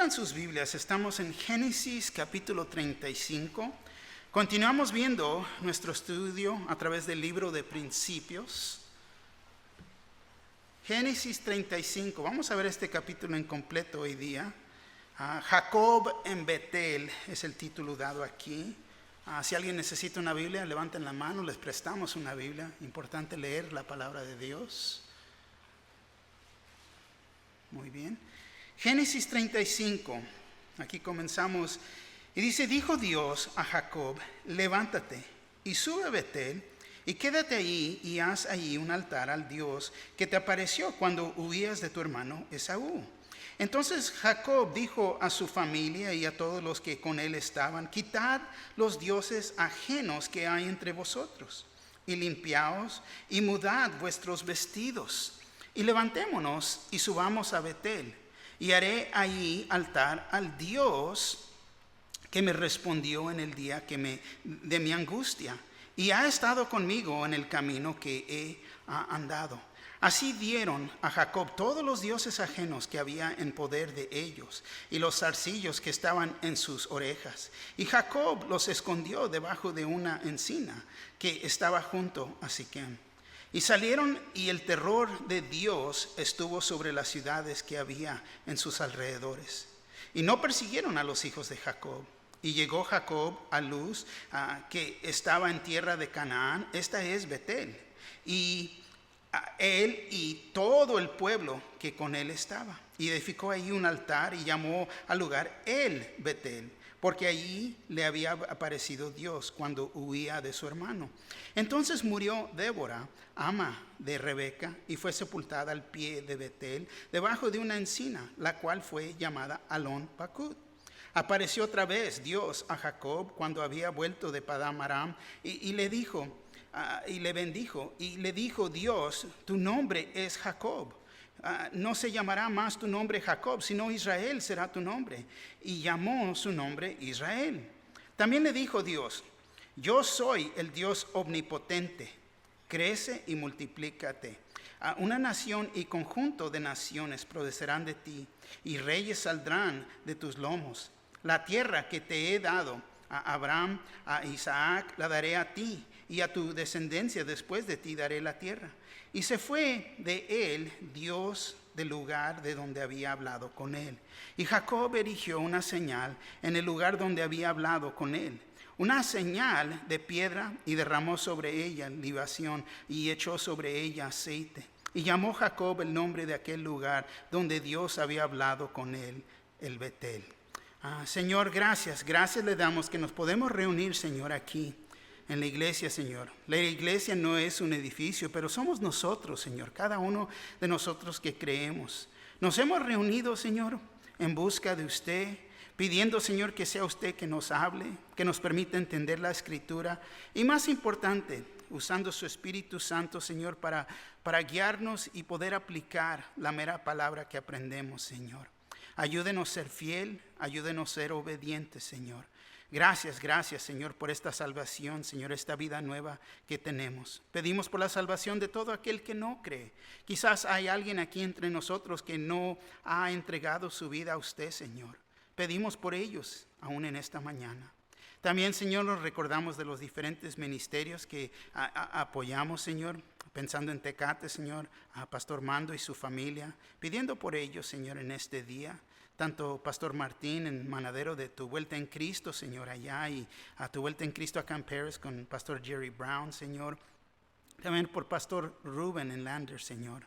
abran sus Biblias, estamos en Génesis capítulo 35. Continuamos viendo nuestro estudio a través del libro de Principios. Génesis 35, vamos a ver este capítulo en completo hoy día. Jacob en Betel es el título dado aquí. Si alguien necesita una Biblia, levanten la mano, les prestamos una Biblia. Importante leer la palabra de Dios. Muy bien. Génesis 35, aquí comenzamos. Y dice, dijo Dios a Jacob, levántate y sube a Betel y quédate allí y haz allí un altar al Dios que te apareció cuando huías de tu hermano Esaú. Entonces Jacob dijo a su familia y a todos los que con él estaban, quitad los dioses ajenos que hay entre vosotros y limpiaos y mudad vuestros vestidos y levantémonos y subamos a Betel y haré allí altar al Dios que me respondió en el día de mi angustia y ha estado conmigo en el camino que he andado. Así dieron a Jacob todos los dioses ajenos que había en poder de ellos y los zarcillos que estaban en sus orejas. Y Jacob los escondió debajo de una encina que estaba junto a Siquem. Y salieron y el terror de Dios estuvo sobre las ciudades que había en sus alrededores. Y no persiguieron a los hijos de Jacob. Y llegó Jacob a Luz, que estaba en tierra de Canaán, esta es Betel, y él y todo el pueblo que con él estaba. Y edificó allí un altar y llamó al lugar El Betel, porque allí le había aparecido Dios cuando huía de su hermano. Entonces murió Débora, ama de Rebeca, y fue sepultada al pie de Betel, debajo de una encina, la cual fue llamada Alon Pacut. Apareció otra vez Dios a Jacob cuando había vuelto de Padán Aram y le dijo, y le bendijo, y le dijo Dios, tu nombre es Jacob, no se llamará más tu nombre Jacob, sino Israel será tu nombre, y llamó su nombre Israel. También le dijo Dios, yo soy el Dios omnipotente, crece y multiplícate. Una nación y conjunto de naciones procederán de ti, y reyes saldrán de tus lomos. La tierra que te he dado a Abraham, a Isaac, la daré a ti, y a tu descendencia después de ti daré la tierra. Y se fue de él Dios del lugar de donde había hablado con él. Y Jacob erigió una señal en el lugar donde había hablado con él, una señal de piedra, y derramó sobre ella libación y echó sobre ella aceite. Y llamó Jacob el nombre de aquel lugar donde Dios había hablado con él, el Betel. Señor, gracias le damos que nos podemos reunir, Señor, aquí en la iglesia, Señor. La iglesia no es un edificio, pero somos nosotros, Señor, cada uno de nosotros que creemos. Nos hemos reunido, Señor, en busca de usted, pidiendo, Señor, que sea usted que nos hable, que nos permita entender la Escritura y, más importante, usando su Espíritu Santo, Señor, para guiarnos y poder aplicar la mera palabra que aprendemos, Señor. Ayúdenos a ser fiel, ayúdenos a ser obedientes, Señor. Gracias, Señor, por esta salvación, Señor, esta vida nueva que tenemos. Pedimos por la salvación de todo aquel que no cree. Quizás hay alguien aquí entre nosotros que no ha entregado su vida a usted, Señor. Pedimos por ellos aún en esta mañana. También, Señor, nos recordamos de los diferentes ministerios que apoyamos, Señor, pensando en Tecate, Señor, a Pastor Mando y su familia, pidiendo por ellos, Señor, en este día. Tanto Pastor Martín en Manadero de Tu Vuelta en Cristo, Señor, allá, y a Tu Vuelta en Cristo acá en Paris con Pastor Jerry Brown, Señor. También por Pastor Rubén en Landers, Señor.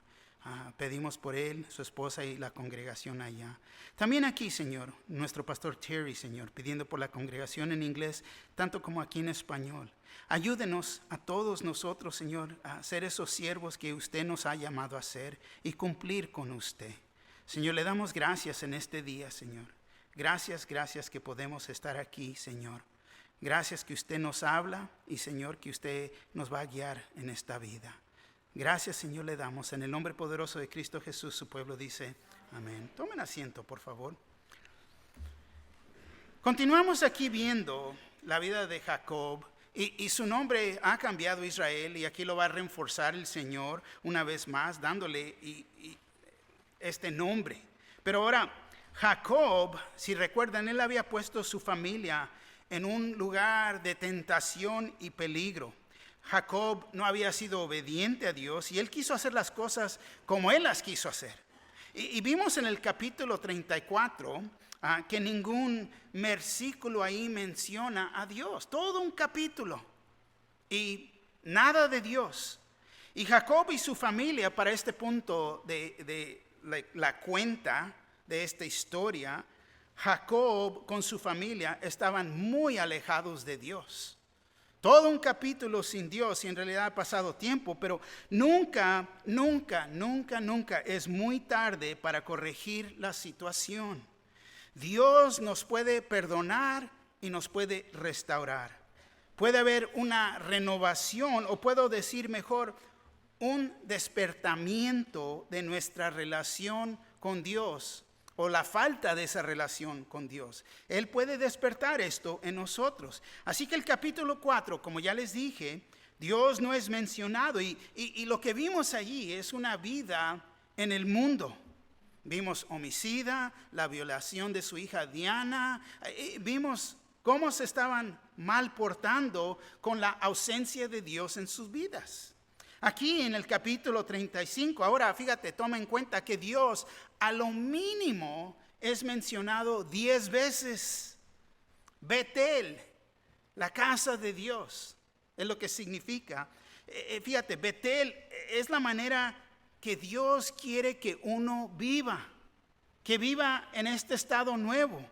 Pedimos por él, su esposa y la congregación allá. También aquí, Señor, nuestro pastor Terry, Señor, pidiendo por la congregación en inglés, tanto como aquí en español. Ayúdenos a todos nosotros, Señor, a ser esos siervos que usted nos ha llamado a ser y cumplir con usted. Señor, le damos gracias en este día, Señor. Gracias que podemos estar aquí, Señor. Gracias que usted nos habla y, Señor, que usted nos va a guiar en esta vida. Gracias, Señor, le damos. En el nombre poderoso de Cristo Jesús, su pueblo dice, amén. Tomen asiento, por favor. Continuamos aquí viendo la vida de Jacob. Y su nombre ha cambiado Israel, y aquí lo va a reforzar el Señor una vez más, dándole este nombre. Pero ahora Jacob, si recuerdan, él había puesto su familia en un lugar de tentación y peligro. Jacob no había sido obediente a Dios y él quiso hacer las cosas como él las quiso hacer. Y vimos en el capítulo 34 que ningún versículo ahí menciona a Dios. Todo un capítulo y nada de Dios. Y Jacob y su familia, para este punto de la cuenta de esta historia, Jacob con su familia estaban muy alejados de Dios. Todo un capítulo sin Dios y en realidad ha pasado tiempo, pero nunca es muy tarde para corregir la situación. Dios nos puede perdonar y nos puede restaurar. Puede haber una renovación, o puedo decir mejor, un despertamiento de nuestra relación con Dios, o la falta de esa relación con Dios. Él puede despertar esto en nosotros. Así que el capítulo 4, como ya les dije, Dios no es mencionado. Y lo que vimos allí es una vida en el mundo. Vimos homicida, la violación de su hija Diana. Vimos cómo se estaban mal portando con la ausencia de Dios en sus vidas. Aquí en el capítulo 35, ahora fíjate, toma en cuenta que Dios a lo mínimo es mencionado 10 veces. Betel, la casa de Dios, es lo que significa. Fíjate, Betel es la manera que Dios quiere que uno viva, que viva en este estado nuevo,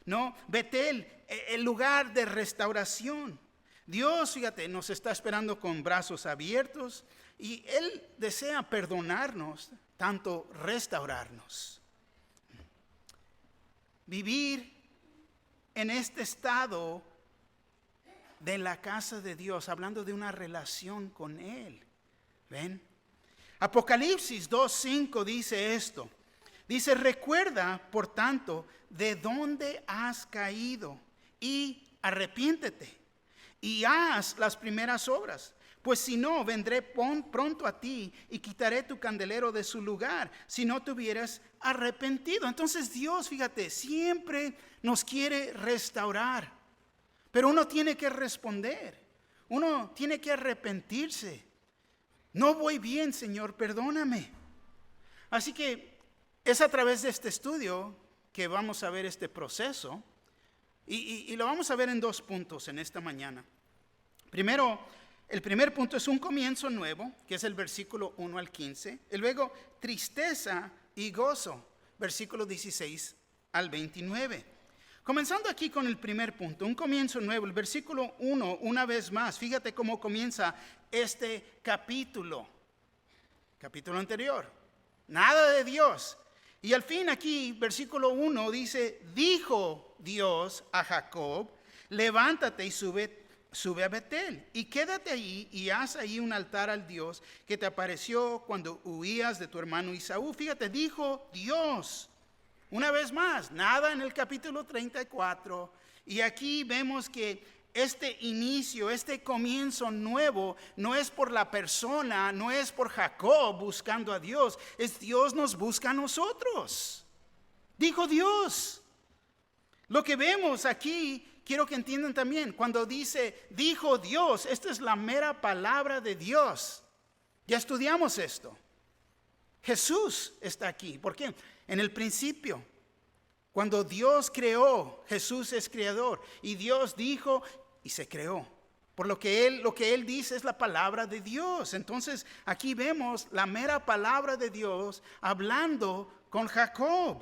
¿no? Betel, el lugar de restauración. Dios, fíjate, nos está esperando con brazos abiertos y Él desea perdonarnos, tanto restaurarnos. Vivir en este estado de la casa de Dios, hablando de una relación con Él. ¿Ven? Apocalipsis 2:5 dice esto. Dice, recuerda, por tanto, de dónde has caído y arrepiéntete. Y haz las primeras obras, pues si no, vendré pronto a ti y quitaré tu candelero de su lugar, si no te hubieras arrepentido. Entonces Dios, fíjate, siempre nos quiere restaurar, pero uno tiene que responder, uno tiene que arrepentirse. No voy bien, Señor, perdóname. Así que es a través de este estudio que vamos a ver este proceso. Y lo vamos a ver en 2 puntos en esta mañana. Primero, el primer punto es un comienzo nuevo, que es el versículo 1 al 15. Y luego, tristeza y gozo, versículo 16 al 29. Comenzando aquí con el primer punto, un comienzo nuevo. El versículo 1, una vez más, fíjate cómo comienza este capítulo. Capítulo anterior, nada de Dios. Y al fin aquí, versículo 1 dice, dijo Dios a Jacob, levántate y sube a Betel y quédate ahí y haz ahí un altar al Dios que te apareció cuando huías de tu hermano Esaú. Fíjate, dijo Dios. Una vez más, nada en el capítulo 34. Y aquí vemos que este inicio, este comienzo nuevo, no es por la persona, no es por Jacob buscando a Dios, es Dios nos busca a nosotros. Dijo Dios. Lo que vemos aquí, quiero que entiendan también, cuando dice, dijo Dios, esta es la mera palabra de Dios. Ya estudiamos esto. Jesús está aquí. ¿Por qué? En el principio, cuando Dios creó, Jesús es creador. Y Dios dijo y se creó. Por lo que él dice es la palabra de Dios. Entonces aquí vemos la mera palabra de Dios hablando con Jacob.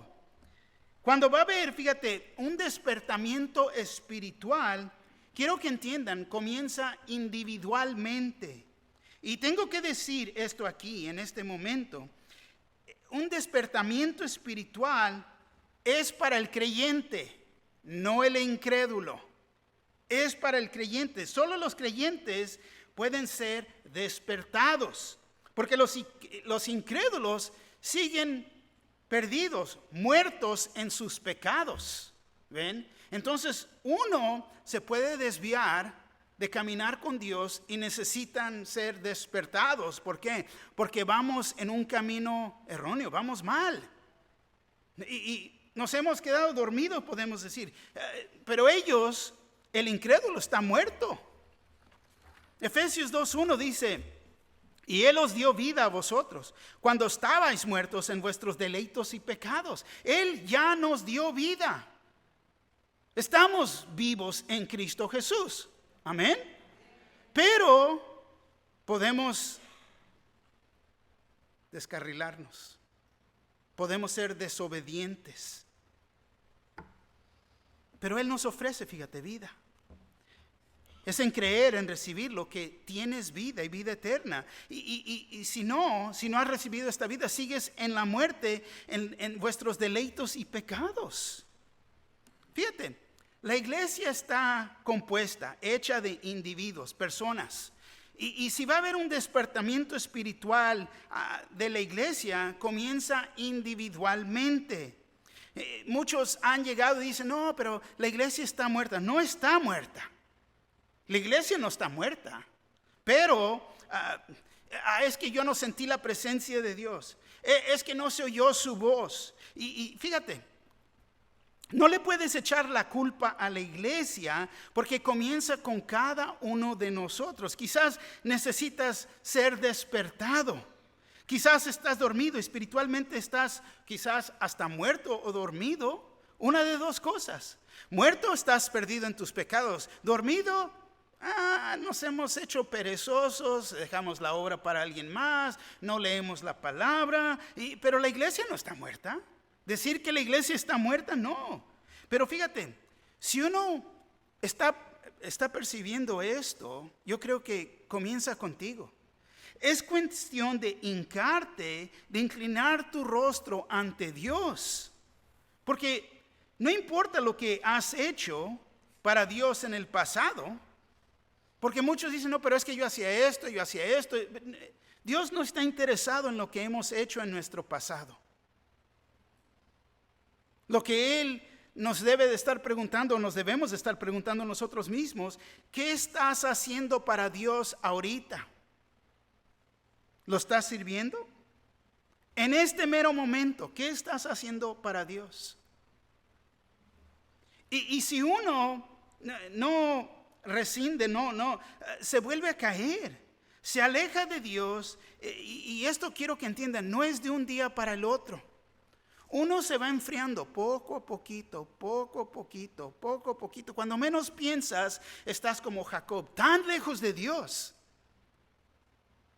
Cuando va a haber, fíjate, un despertamiento espiritual, quiero que entiendan, comienza individualmente. Y tengo que decir esto aquí, en este momento. Un despertamiento espiritual es para el creyente, no el incrédulo. Es para el creyente. Solo los creyentes pueden ser despertados. Porque los incrédulos siguen perdidos, muertos en sus pecados. ¿Ven? Entonces uno se puede desviar de caminar con Dios y necesitan ser despertados. ¿Por qué? Porque vamos en un camino erróneo, vamos mal. Y nos hemos quedado dormidos, podemos decir. Pero ellos, el incrédulo está muerto. Efesios 2:1 dice: y Él os dio vida a vosotros cuando estabais muertos en vuestros delitos y pecados. Él ya nos dio vida. Estamos vivos en Cristo Jesús. Amén. Pero podemos descarrilarnos. Podemos ser desobedientes. Pero Él nos ofrece, fíjate, vida. Es en creer, en recibir lo que tienes vida y vida eterna. Y si no has recibido esta vida, sigues en la muerte, en vuestros delitos y pecados. Fíjate, la iglesia está compuesta, hecha de individuos, personas. Y si va a haber un despertamiento espiritual de la iglesia, comienza individualmente. Muchos han llegado y dicen: no, pero la iglesia está muerta. No está muerta. La iglesia no está muerta, pero es que yo no sentí la presencia de Dios. Es que no se oyó su voz. Y fíjate, no le puedes echar la culpa a la iglesia porque comienza con cada uno de nosotros. Quizás necesitas ser despertado. Quizás estás dormido, espiritualmente estás quizás hasta muerto o dormido. Una de dos cosas. Muerto, estás perdido en tus pecados. Dormido, nos hemos hecho perezosos, dejamos la obra para alguien más, no leemos la palabra, pero la iglesia no está muerta. Decir que la iglesia está muerta, no. Pero fíjate, si uno está percibiendo esto, yo creo que comienza contigo. Es cuestión de hincarte, de inclinar tu rostro ante Dios. Porque no importa lo que has hecho para Dios en el pasado. Porque muchos dicen: no, pero es que yo hacía esto. Dios no está interesado en lo que hemos hecho en nuestro pasado. Lo que Él nos debe de estar preguntando, nos debemos de estar preguntando nosotros mismos: ¿qué estás haciendo para Dios ahorita? ¿Lo estás sirviendo? En este mero momento, ¿qué estás haciendo para Dios? Y si uno no rescinde, se vuelve a caer, se aleja de Dios, y esto quiero que entiendan, no es de un día para el otro. Uno se va enfriando poco a poquito, poco a poquito, poco a poquito. Cuando menos piensas, estás como Jacob, tan lejos de Dios,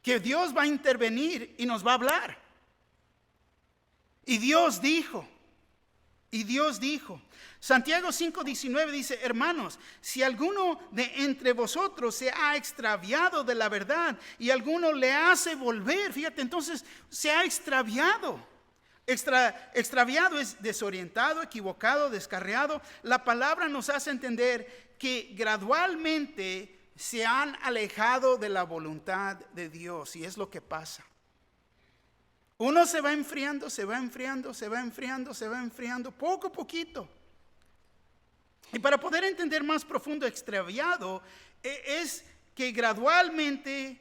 que Dios va a intervenir y nos va a hablar. Y Dios dijo, Santiago 5:19 dice: hermanos, si alguno de entre vosotros se ha extraviado de la verdad y alguno le hace volver, fíjate, entonces se ha extraviado. Extraviado es desorientado, equivocado, descarriado. La palabra nos hace entender que gradualmente se han alejado de la voluntad de Dios, y es lo que pasa. Uno se va enfriando, poco a poquito. Y para poder entender más profundo extraviado, es que gradualmente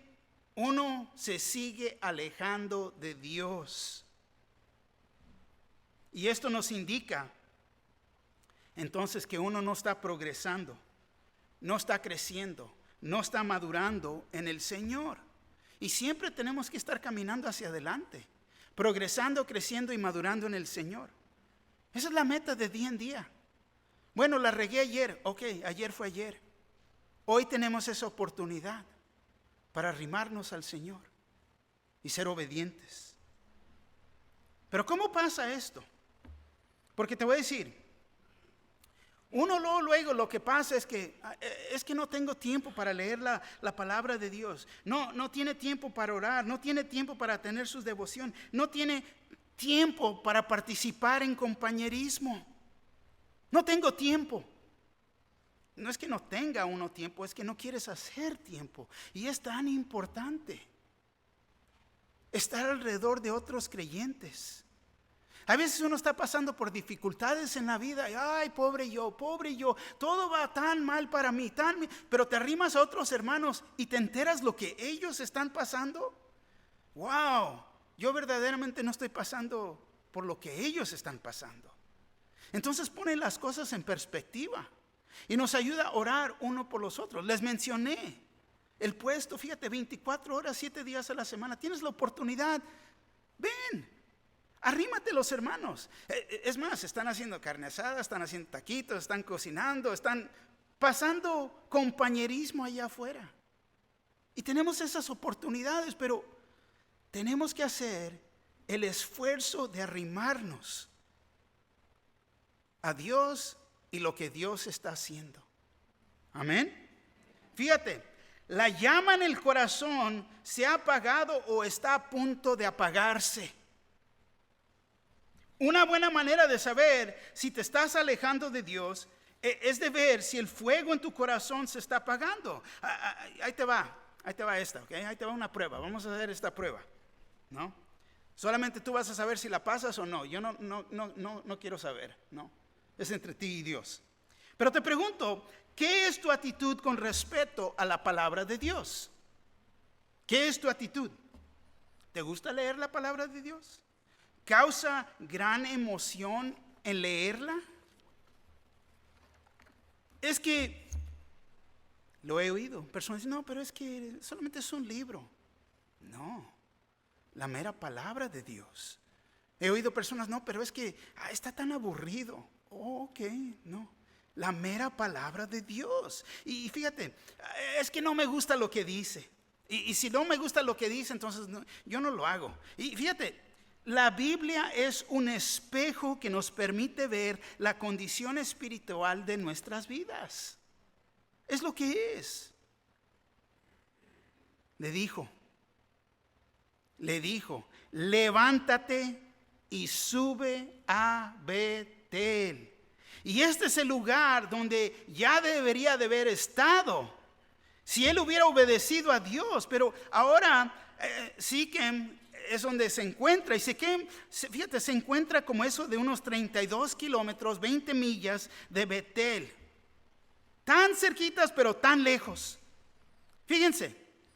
uno se sigue alejando de Dios. Y esto nos indica entonces que uno no está progresando, no está creciendo, no está madurando en el Señor. Y siempre tenemos que estar caminando hacia adelante, progresando, creciendo y madurando en el Señor. Esa es la meta de día en día. Bueno, la regué ayer. Ok, ayer fue ayer. Hoy tenemos esa oportunidad para arrimarnos al Señor y ser obedientes. Pero ¿cómo pasa esto? Porque te voy a decir, uno luego lo que pasa es que no tengo tiempo para leer la palabra de Dios. No tiene tiempo para orar, no tiene tiempo para tener sus devociones, no tiene tiempo para participar en compañerismo. No tengo tiempo. No es que no tenga uno tiempo, es que no quieres hacer tiempo. Y es tan importante estar alrededor de otros creyentes. A veces uno está pasando por dificultades en la vida. Y, ay, pobre yo, todo va tan mal para mí, pero te arrimas a otros hermanos y te enteras lo que ellos están pasando. Wow, yo verdaderamente no estoy pasando por lo que ellos están pasando. Entonces pone las cosas en perspectiva y nos ayuda a orar uno por los otros. Les mencioné el puesto, fíjate, 24 horas, 7 días a la semana. Tienes la oportunidad, ven, arrímate los hermanos. Es más, están haciendo carne asada, están haciendo taquitos, están cocinando, están pasando compañerismo allá afuera. Y tenemos esas oportunidades, pero tenemos que hacer el esfuerzo de arrimarnos a Dios y lo que Dios está haciendo. Amén. Fíjate, la llama en el corazón se ha apagado o está a punto de apagarse. Una buena manera de saber si te estás alejando de Dios es de ver si el fuego en tu corazón se está apagando. Ahí te va esta, ¿ok? Ahí te va una prueba. Vamos a hacer esta prueba, ¿no? Solamente tú vas a saber si la pasas o no. Yo no quiero saber, ¿no? Es entre ti y Dios. Pero te pregunto, ¿qué es tu actitud con respecto a la palabra de Dios? ¿Qué es tu actitud? ¿Te gusta leer la palabra de Dios? ¿Causa gran emoción en leerla? Es que lo he oído. Personas dicen, no, pero es que solamente es un libro. No, la mera palabra de Dios. He oído personas, no, pero es que está tan aburrido. Oh, ok, no. La mera palabra de Dios. Y fíjate, es que no me gusta lo que dice. Y si no me gusta lo que dice, entonces yo no lo hago. Y fíjate, la Biblia es un espejo que nos permite ver la condición espiritual de nuestras vidas. Es lo que es. Le dijo, levántate y sube a Betel. Y este es el lugar donde ya debería de haber estado si él hubiera obedecido a Dios. Pero ahora Siquem es donde se encuentra. Y Siquem, fíjate, se encuentra como eso de unos 32 kilómetros, 20 millas de Betel. Tan cerquitas, pero tan lejos. Fíjense,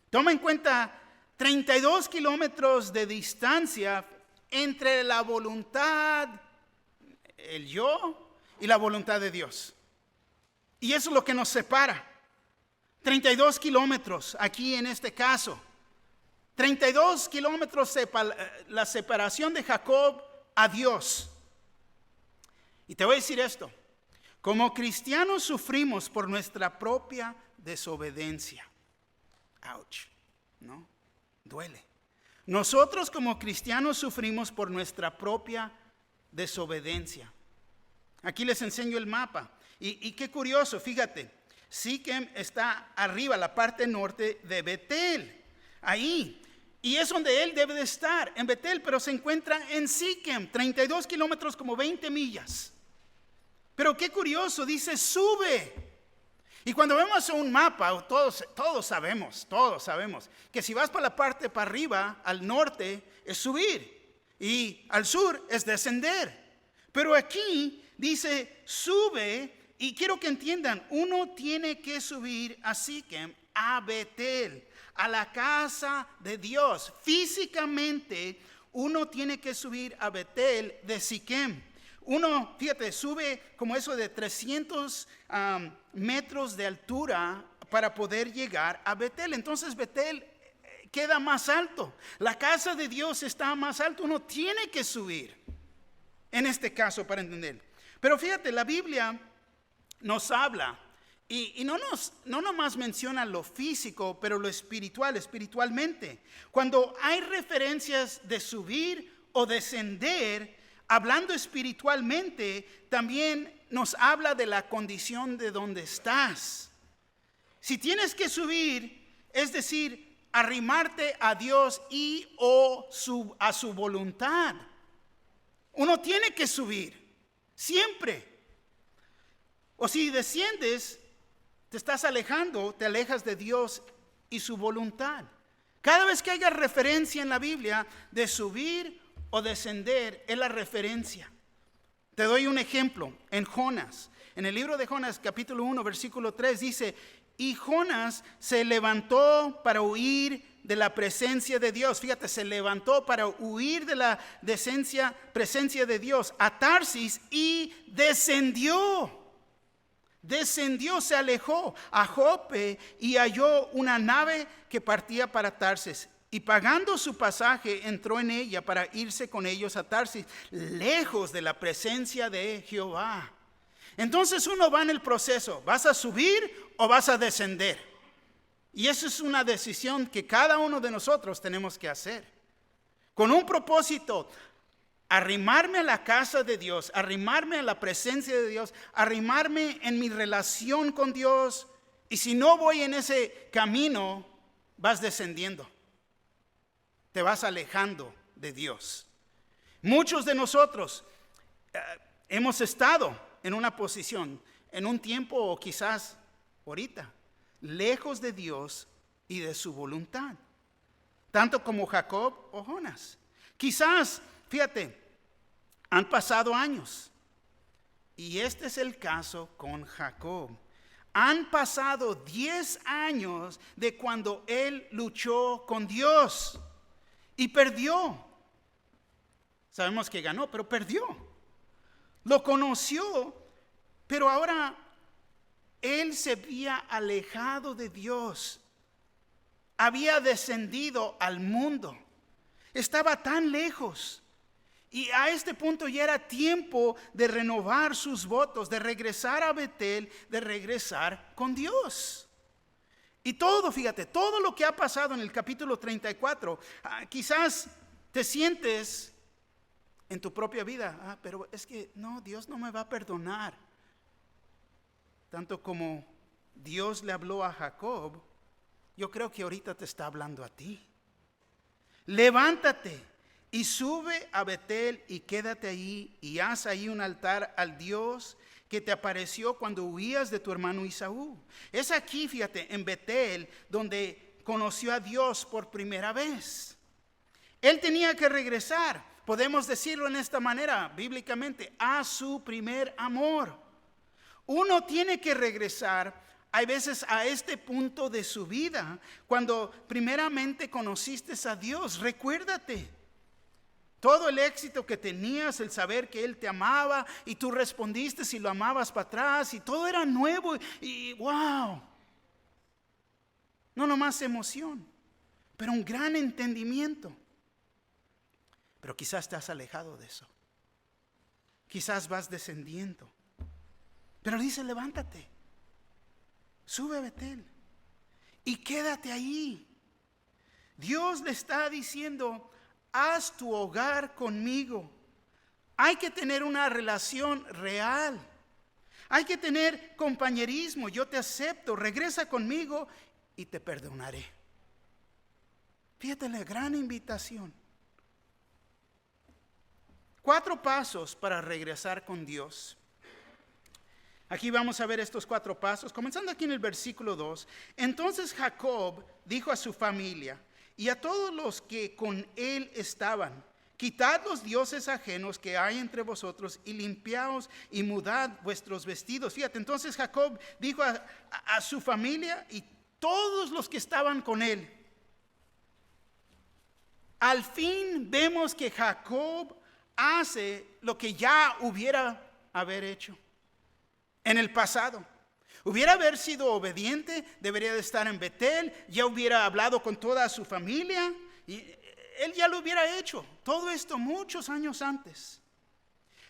toma en cuenta 32 kilómetros de distancia entre la voluntad, el yo, y la voluntad de Dios. Y eso es lo que nos separa. 32 kilómetros aquí en este caso. 32 kilómetros la separación de Jacob a Dios. Y te voy a decir esto. Como cristianos sufrimos por nuestra propia desobediencia. Ouch, ¿no? Duele. Nosotros como cristianos sufrimos por nuestra propia desobediencia. Aquí les enseño el mapa. Y qué curioso, fíjate. Siquem está arriba, la parte norte de Betel. Ahí. Y es donde él debe de estar, en Betel, pero se encuentra en Siquem, 32 kilómetros, como 20 millas. Pero qué curioso, dice sube. Y cuando vemos un mapa, todos sabemos que si vas para la parte para arriba, al norte, es subir. Y al sur es descender. Pero aquí dice sube, y quiero que entiendan, uno tiene que subir a Siquem, a Betel, a la casa de Dios. Físicamente, uno tiene que subir a Betel de Siquem. Uno, fíjate, sube como eso de 300 metros de altura para poder llegar a Betel. Entonces Betel queda más alto. La casa de Dios está más alto. Uno tiene que subir, en este caso, para entender. Pero fíjate, la Biblia nos habla y no nomás menciona lo físico, pero lo espiritualmente. Cuando hay referencias de subir o descender, hablando espiritualmente, también nos habla de la condición de donde estás. Si tienes que subir, es decir, arrimarte a Dios a su voluntad. Uno tiene que subir, siempre. O si desciendes, te estás alejando, te alejas de Dios y su voluntad. Cada vez que haya referencia en la Biblia de subir o descender, es la referencia. Te doy un ejemplo. En Jonás, en el libro de Jonás, capítulo 1, versículo 3, dice: y Jonás se levantó para huir de la presencia de Dios. Fíjate, se levantó para huir de la presencia de Dios a Tarsis y descendió. Descendió, se alejó a Jope y halló una nave que partía para Tarsis. Y pagando su pasaje, entró en ella para irse con ellos a Tarsis, lejos de la presencia de Jehová. Entonces uno va en el proceso, ¿vas a subir o vas a descender? Y eso es una decisión que cada uno de nosotros tenemos que hacer. Con un propósito, arrimarme a la casa de Dios, arrimarme a la presencia de Dios, arrimarme en mi relación con Dios. Y si no voy en ese camino, vas descendiendo. Te vas alejando de Dios. Muchos de nosotros hemos estado en una posición, en un tiempo o quizás ahorita, lejos de Dios y de su voluntad, tanto como Jacob o Jonás. Quizás, fíjate, han pasado años y este es el caso con Jacob. Han pasado 10 años de cuando él luchó con Dios y perdió. Sabemos que ganó, pero perdió. Lo conoció, pero ahora él se había alejado de Dios. Había descendido al mundo. Estaba tan lejos. Y a este punto ya era tiempo de renovar sus votos, de regresar a Betel, de regresar con Dios. Y todo, fíjate, todo lo que ha pasado en el capítulo 34, quizás te sientes en tu propia vida, pero es que no, Dios no me va a perdonar. Tanto como Dios le habló a Jacob, yo creo que ahorita te está hablando a ti. Levántate y sube a Betel y quédate ahí y haz ahí un altar al Dios que te apareció cuando huías de tu hermano Esaú. Es aquí, fíjate, en Betel, donde conoció a Dios por primera vez. Él tenía que regresar, podemos decirlo en esta manera, bíblicamente, a su primer amor. Uno tiene que regresar, hay veces a este punto de su vida, cuando primeramente conociste a Dios. Recuérdate. Todo el éxito que tenías, el saber que Él te amaba y tú respondiste si lo amabas para atrás y todo era nuevo y wow. No nomás emoción, pero un gran entendimiento. Pero quizás te has alejado de eso. Quizás vas descendiendo. Pero dice, levántate, sube a Betel y quédate ahí. Dios le está diciendo, haz tu hogar conmigo. Hay que tener una relación real. Hay que tener compañerismo. Yo te acepto, regresa conmigo y te perdonaré. Fíjate la gran invitación. 4 pasos para regresar con Dios. Aquí vamos a ver estos 4 pasos, comenzando aquí en el versículo 2. Entonces Jacob dijo a su familia y a todos los que con él estaban: quitad los dioses ajenos que hay entre vosotros y limpiaos y mudad vuestros vestidos. Fíjate, entonces Jacob dijo a su familia y todos los que estaban con él. Al fin vemos que Jacob hace lo que ya hubiera haber hecho en el pasado. Hubiera haber sido obediente, debería de estar en Betel, ya hubiera hablado con toda su familia y él ya lo hubiera hecho. Todo esto muchos años antes.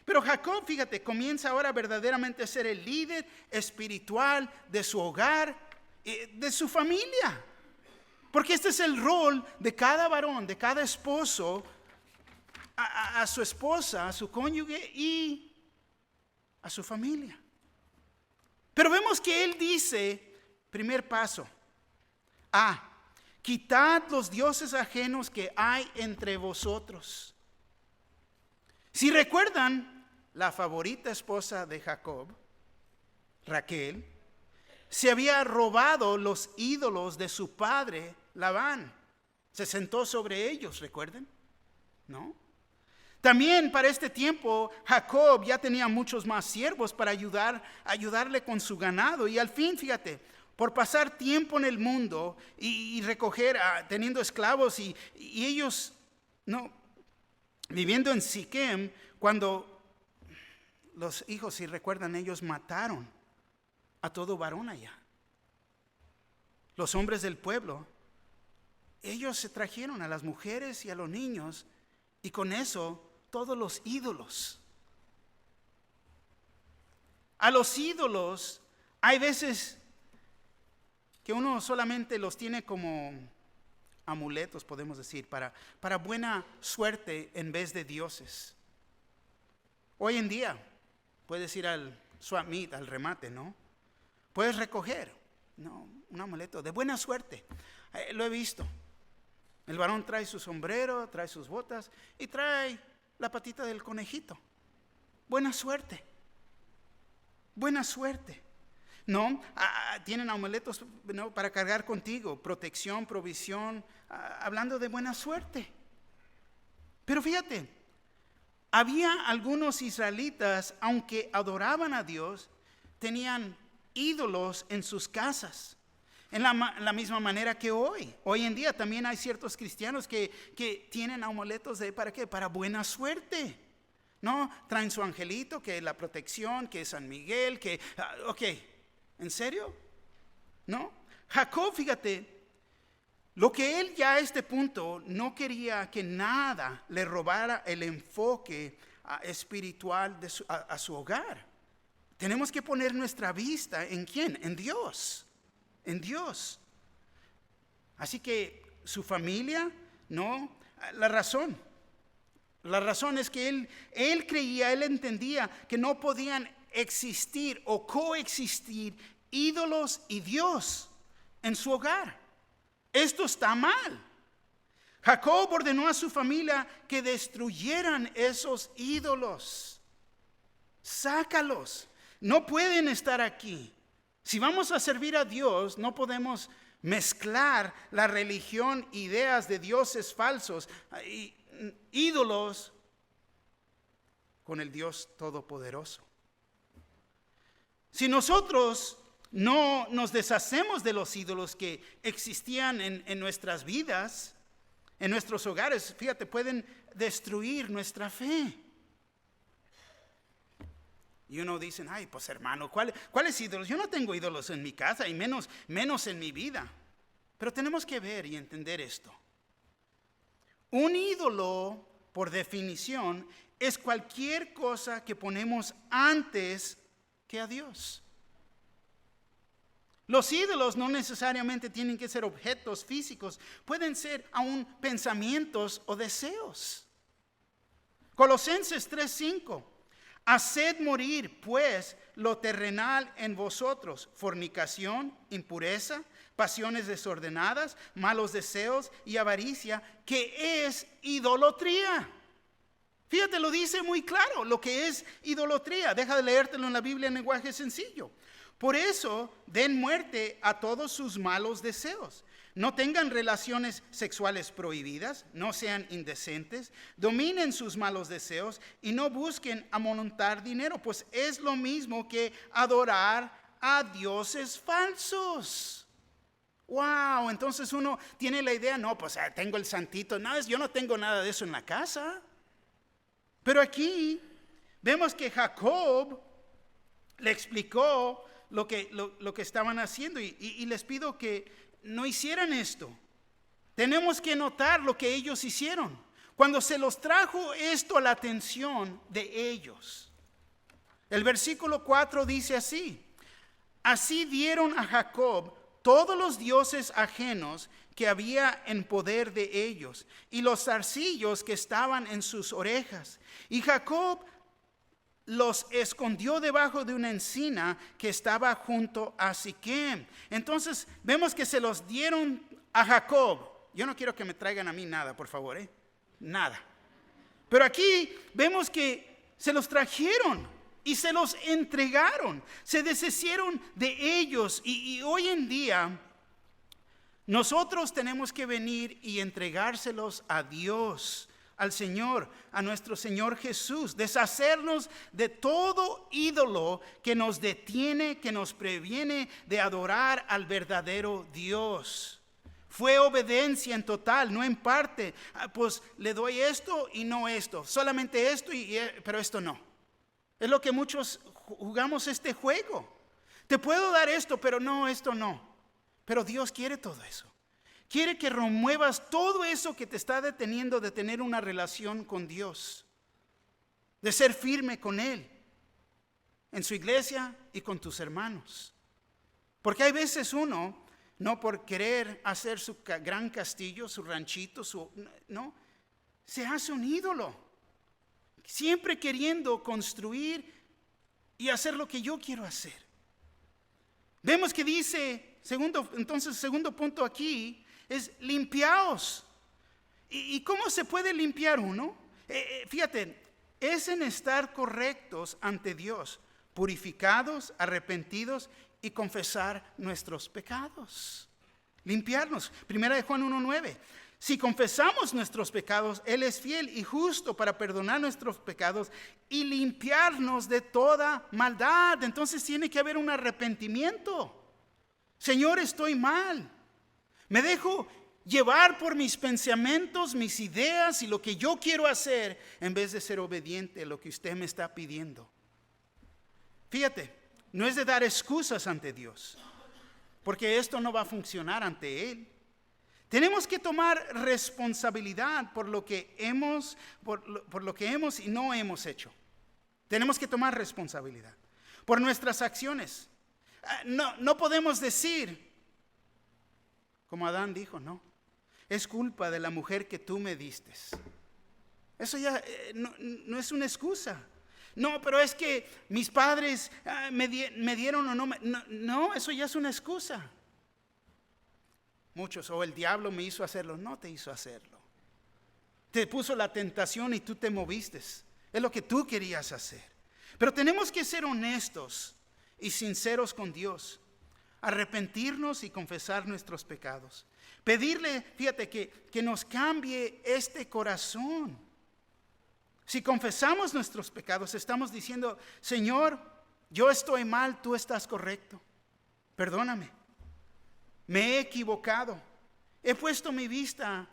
Pero Jacob, fíjate, comienza ahora verdaderamente a ser el líder espiritual de su hogar, de su familia. Porque este es el rol de cada varón, de cada esposo, a su esposa, a su cónyuge y a su familia. Pero vemos que él dice, primer paso, quitad los dioses ajenos que hay entre vosotros. Si recuerdan, la favorita esposa de Jacob, Raquel, se había robado los ídolos de su padre Labán. Se sentó sobre ellos, ¿recuerden? ¿No? También para este tiempo Jacob ya tenía muchos más siervos para ayudarle con su ganado. Y al fin, fíjate, por pasar tiempo en el mundo y recoger, teniendo esclavos y ellos, no, viviendo en Siquem, cuando los hijos, si recuerdan, ellos mataron a todo varón allá. Los hombres del pueblo, ellos se trajeron a las mujeres y a los niños, y con eso todos los ídolos. A los ídolos hay veces que uno solamente los tiene como amuletos, podemos decir, para buena suerte en vez de dioses. Hoy en día puedes ir al swap meet, al remate, ¿no? Puedes recoger, ¿no?, un amuleto de buena suerte. Lo he visto. El varón trae su sombrero, trae sus botas y trae la patita del conejito. Buena suerte. Buena suerte. No, tienen amuletos, ¿no?, para cargar contigo, protección, provisión, hablando de buena suerte. Pero fíjate, había algunos israelitas, aunque adoraban a Dios, tenían ídolos en sus casas. En la misma manera que hoy en día también hay ciertos cristianos que tienen amuletos ¿para qué? Para buena suerte. No, traen su angelito, que es la protección, que es San Miguel, ok, ¿en serio? ¿No? Jacob, fíjate, lo que él ya a este punto no quería que nada le robara el enfoque espiritual a su hogar. Tenemos que poner nuestra vista ¿en quién? En Dios. En Dios. Así que su familia, no, la razón es que él creía, él entendía que no podían existir o coexistir ídolos y Dios en su hogar. Esto está mal. Jacob ordenó a su familia que destruyeran esos ídolos. Sácalos. No pueden estar aquí. Si vamos a servir a Dios, no podemos mezclar la religión, ideas de dioses falsos, ídolos, con el Dios Todopoderoso. Si nosotros no nos deshacemos de los ídolos que existían en nuestras vidas, en nuestros hogares, fíjate, pueden destruir nuestra fe. Y uno dice, ay, pues hermano, ¿cuáles ídolos? Yo no tengo ídolos en mi casa y menos en mi vida. Pero tenemos que ver y entender esto. Un ídolo, por definición, es cualquier cosa que ponemos antes que a Dios. Los ídolos no necesariamente tienen que ser objetos físicos, pueden ser aún pensamientos o deseos. Colosenses 3:5. Haced morir, pues, lo terrenal en vosotros: fornicación, impureza, pasiones desordenadas, malos deseos y avaricia, que es idolatría. Fíjate, lo dice muy claro, lo que es idolatría. Deja de leértelo en la Biblia en lenguaje sencillo. Por eso, den muerte a todos sus malos deseos. No tengan relaciones sexuales prohibidas, no sean indecentes, dominen sus malos deseos y no busquen amontonar dinero, pues es lo mismo que adorar a dioses falsos. Wow, entonces uno tiene la idea, no, pues tengo el santito, no, yo no tengo nada de eso en la casa. Pero aquí vemos que Jacob le explicó lo que estaban haciendo y les pido que no hicieran esto. Tenemos que notar lo que ellos hicieron cuando se los trajo esto a la atención de ellos. El versículo 4 dice así: así dieron a Jacob todos los dioses ajenos que había en poder de ellos y los zarcillos que estaban en sus orejas. Y Jacob los escondió debajo de una encina que estaba junto a Siquem. Entonces vemos que se los dieron a Jacob. Yo no quiero que me traigan a mí nada, por favor, nada. Pero aquí vemos que se los trajeron y se los entregaron, se deshicieron de ellos. Y hoy en día nosotros tenemos que venir y entregárselos a Dios. al Señor, a nuestro Señor Jesús, deshacernos de todo ídolo que nos detiene, que nos previene de adorar al verdadero Dios. Fue obediencia en total, no en parte. Pues le doy esto y no esto, solamente esto, pero esto no. Es lo que muchos jugamos este juego. Te puedo dar esto, pero no, esto no. Pero Dios quiere todo eso. Quiere que remuevas todo eso que te está deteniendo de tener una relación con Dios, de ser firme con Él, en su iglesia y con tus hermanos. Porque hay veces uno, no por querer hacer su gran castillo, su ranchito, no, se hace un ídolo, siempre queriendo construir y hacer lo que yo quiero hacer. Vemos que dice, segundo punto aquí, es limpiaos. ¿Y cómo se puede limpiar uno? Fíjate, es en estar correctos ante Dios, purificados, arrepentidos y confesar nuestros pecados. Limpiarnos. Primera de Juan 1:9. Si confesamos nuestros pecados, Él es fiel y justo para perdonar nuestros pecados y limpiarnos de toda maldad. Entonces tiene que haber un arrepentimiento. Señor, estoy mal. Me dejo llevar por mis pensamientos, mis ideas y lo que yo quiero hacer en vez de ser obediente a lo que usted me está pidiendo. Fíjate, no es de dar excusas ante Dios, porque esto no va a funcionar ante Él. Tenemos que tomar responsabilidad por lo que hemos y no hemos hecho. Tenemos que tomar responsabilidad por nuestras acciones. No podemos decir, como Adán dijo, no, es culpa de la mujer que tú me diste. Eso ya no es una excusa. No, pero es que mis padres me dieron o no. No, eso ya es una excusa. Muchos, el diablo me hizo hacerlo. No te hizo hacerlo. Te puso la tentación y tú te moviste. Es lo que tú querías hacer. Pero tenemos que ser honestos y sinceros con Dios. Arrepentirnos y confesar nuestros pecados. Pedirle, fíjate, que nos cambie este corazón. Si confesamos nuestros pecados, estamos diciendo, Señor, yo estoy mal, tú estás correcto. Perdóname. Me he equivocado. He puesto mi vista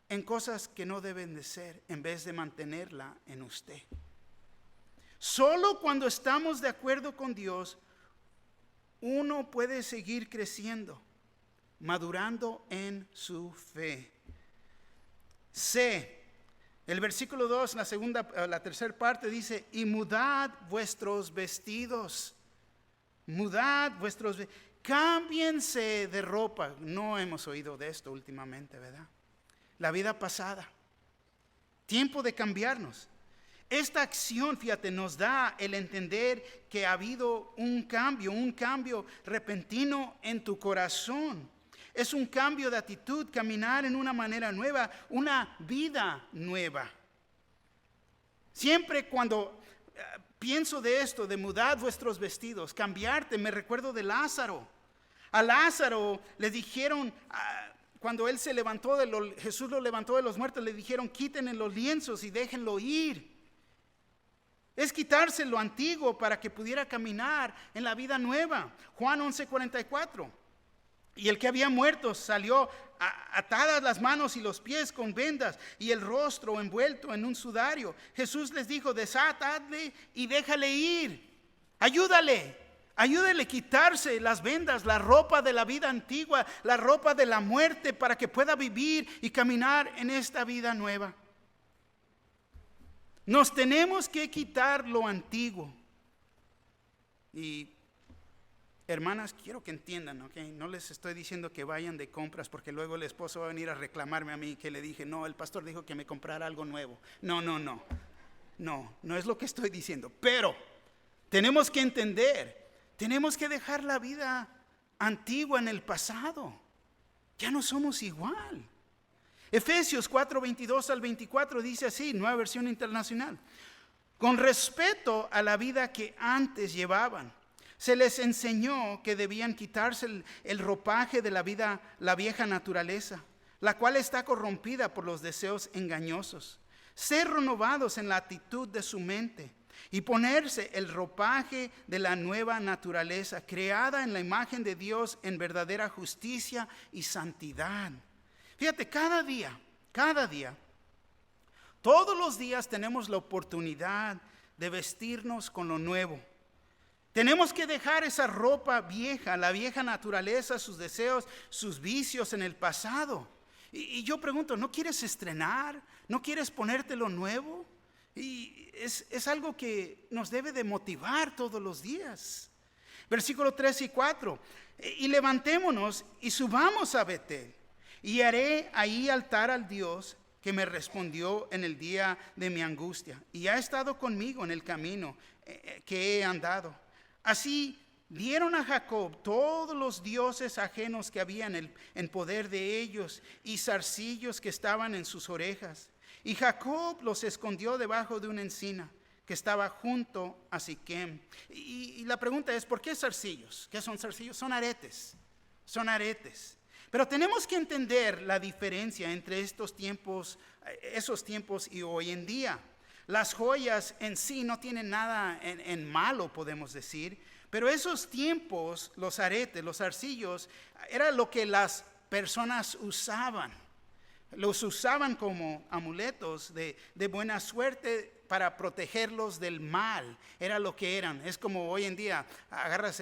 en cosas que no deben de ser, en vez de mantenerla en usted. Solo cuando estamos de acuerdo con Dios, uno puede seguir creciendo, madurando en su fe. El versículo 2, la tercera parte dice, y mudad vuestros vestidos. Mudad vuestros vestidos. Cámbiense de ropa. No hemos oído de esto últimamente, ¿verdad? La vida pasada. Tiempo de cambiarnos. Esta acción, fíjate, nos da el entender que ha habido un cambio repentino en tu corazón. Es un cambio de actitud, caminar en una manera nueva, una vida nueva. Siempre cuando pienso de esto, de mudar vuestros vestidos, cambiarte, me recuerdo de Lázaro. A Lázaro le dijeron, cuando él se levantó, Jesús lo levantó de los muertos, le dijeron, quiten los lienzos y déjenlo ir. Es quitarse lo antiguo para que pudiera caminar en la vida nueva. Juan 11:44. Y el que había muerto salió atadas las manos y los pies con vendas y el rostro envuelto en un sudario. Jesús les dijo, desátadle y déjale ir. Ayúdale a quitarse las vendas, la ropa de la vida antigua, la ropa de la muerte, para que pueda vivir y caminar en esta vida nueva. Nos tenemos que quitar lo antiguo. Y hermanas, quiero que entiendan, ¿ok? No les estoy diciendo que vayan de compras, porque luego el esposo va a venir a reclamarme a mí que le dije, no, el pastor dijo que me comprara algo nuevo. No es lo que estoy diciendo. Pero tenemos que entender, tenemos que dejar la vida antigua en el pasado. Ya no somos igual. Efesios 4:22 al 24 dice así, Nueva Versión Internacional. Con respecto a la vida que antes llevaban, se les enseñó que debían quitarse el ropaje de la vieja naturaleza, la cual está corrompida por los deseos engañosos. ser renovados en la actitud de su mente y ponerse el ropaje de la nueva naturaleza, creada en la imagen de Dios en verdadera justicia y santidad. Fíjate, cada día, todos los días tenemos la oportunidad de vestirnos con lo nuevo. Tenemos que dejar esa ropa vieja, la vieja naturaleza, sus deseos, sus vicios en el pasado. Y yo pregunto, ¿no quieres estrenar? ¿No quieres ponerte lo nuevo? Y es algo que nos debe de motivar todos los días. Versículo 3 y 4. Y levantémonos y subamos a Betel. Y haré ahí altar al Dios que me respondió en el día de mi angustia. Y ha estado conmigo en el camino que he andado. Así dieron a Jacob todos los dioses ajenos que había en poder de ellos y zarcillos que estaban en sus orejas. Y Jacob los escondió debajo de una encina que estaba junto a Siquem. Y la pregunta es, ¿por qué zarcillos? ¿Qué son zarcillos? Son aretes. Pero tenemos que entender la diferencia entre esos tiempos y hoy en día. Las joyas en sí no tienen nada en malo, podemos decir, pero esos tiempos, los aretes, los zarcillos, era lo que las personas usaban. Los usaban como amuletos de buena suerte para protegerlos del mal. Era lo que eran. Es como hoy en día, agarras